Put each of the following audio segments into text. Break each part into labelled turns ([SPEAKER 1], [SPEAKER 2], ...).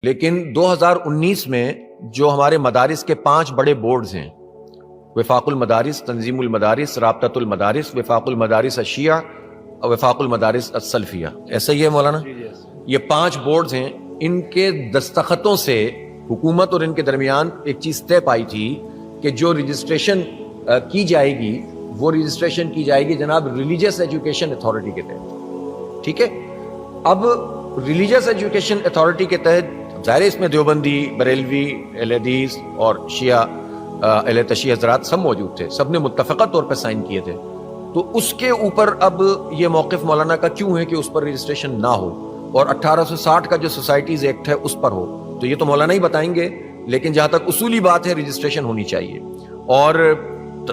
[SPEAKER 1] لیکن 2019 میں جو ہمارے مدارس کے 5 بڑے بورڈز ہیں، وفاق المدارس، تنظیم المدارس، رابطۃ المدارس، وفاق المدارس الشیعہ اور وفاق المدارس السلفیہ، ایسا ہی ہے مولانا؟ یہ 5 بورڈز ہیں، ان کے دستخطوں سے حکومت اور ان کے درمیان ایک چیز طے پائی تھی کہ جو رجسٹریشن کی جائے گی وہ رجسٹریشن کی جائے گی جناب ریلیجیس ایجوکیشن اتھارٹی کے تحت، ٹھیک ہے؟ اب ریلیجیس ایجوکیشن اتھارٹی کے تحت ظاہر اس میں دیوبندی، بریلوی، اہل حدیث اور شیعہ اہل تشیع حضرات سب موجود تھے، سب نے متفقہ طور پہ سائن کیے تھے، تو اس کے اوپر اب یہ موقف مولانا کا کیوں ہے کہ اس پر رجسٹریشن نہ ہو اور 1860 کا جو سوسائٹیز ایکٹ ہے اس پر ہو؟ تو یہ تو مولانا ہی بتائیں گے، لیکن جہاں تک اصولی بات ہے رجسٹریشن ہونی چاہیے اور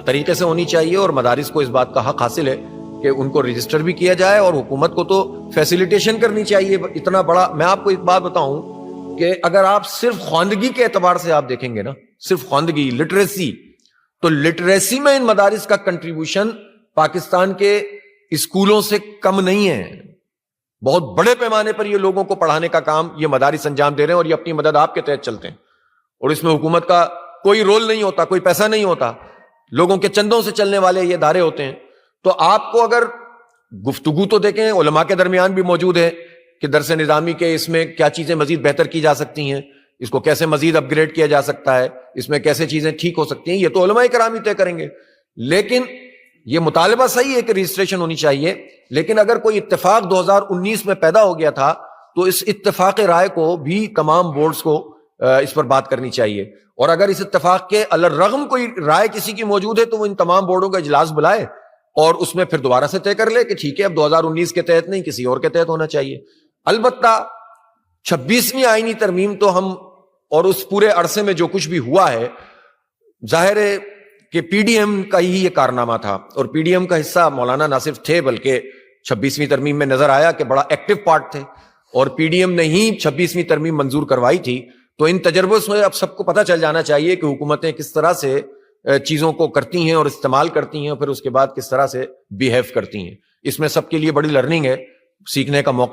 [SPEAKER 1] طریقے سے ہونی چاہیے، اور مدارس کو اس بات کا حق حاصل ہے کہ ان کو رجسٹر بھی کیا جائے، اور حکومت کو تو فیسیلیٹیشن کرنی چاہیے۔ اتنا بڑا میں آپ کو ایک بات بتاؤں کہ اگر آپ صرف خواندگی کے اعتبار سے آپ دیکھیں گے نا، صرف خواندگی، لٹریسی، تو لٹریسی میں ان مدارس کا کنٹریبیوشن پاکستان کے اسکولوں سے کم نہیں ہے۔ بہت بڑے پیمانے پر یہ لوگوں کو پڑھانے کا کام یہ مدارس انجام دے رہے ہیں، اور یہ اپنی مدد آپ کے تحت چلتے ہیں، اور اس میں حکومت کا کوئی رول نہیں ہوتا، کوئی پیسہ نہیں ہوتا، لوگوں کے چندوں سے چلنے والے یہ ادارے ہوتے ہیں۔ تو آپ کو اگر گفتگو تو دیکھیں، علماء کے درمیان بھی موجود ہے کہ درس نظامی کے اس میں کیا چیزیں مزید بہتر کی جا سکتی ہیں، اس کو کیسے مزید اپ گریڈ کیا جا سکتا ہے، اس میں کیسے چیزیں ٹھیک ہو سکتی ہیں، یہ تو علماء کرام ہی طے کریں گے۔ لیکن یہ مطالبہ صحیح ہے کہ رجسٹریشن ہونی چاہیے، لیکن اگر کوئی اتفاق 2019 میں پیدا ہو گیا تھا تو اس اتفاق رائے کو بھی تمام بورڈز کو اس پر بات کرنی چاہیے، اور اگر اس اتفاق کے الرغم کوئی رائے کسی کی موجود ہے تو وہ ان تمام بورڈوں کا اجلاس بلائے اور اس میں پھر دوبارہ سے طے کر لے کہ ٹھیک ہے اب 2019 کے تحت نہیں، کسی اور کے تحت ہونا چاہیے۔ البتہ 26ویں آئینی ترمیم تو ہم اور اس پورے عرصے میں جو کچھ بھی ہوا ہے، ظاہر ہے کہ پی ڈی ایم کا ہی یہ کارنامہ تھا، اور پی ڈی ایم کا حصہ مولانا نہ صرف تھے بلکہ 26ویں ترمیم میں نظر آیا کہ بڑا ایکٹیو پارٹ تھے، اور پی ڈی ایم نے ہی 26ویں ترمیم منظور کروائی تھی۔ تو ان تجربوں سے اب سب کو پتہ چل جانا چاہیے کہ حکومتیں کس طرح سے چیزوں کو کرتی ہیں اور استعمال کرتی ہیں، اور پھر اس کے بعد کس طرح سے بیہیو کرتی ہیں۔ اس میں سب کے لیے بڑی لرننگ ہے، سیکھنے کا موقع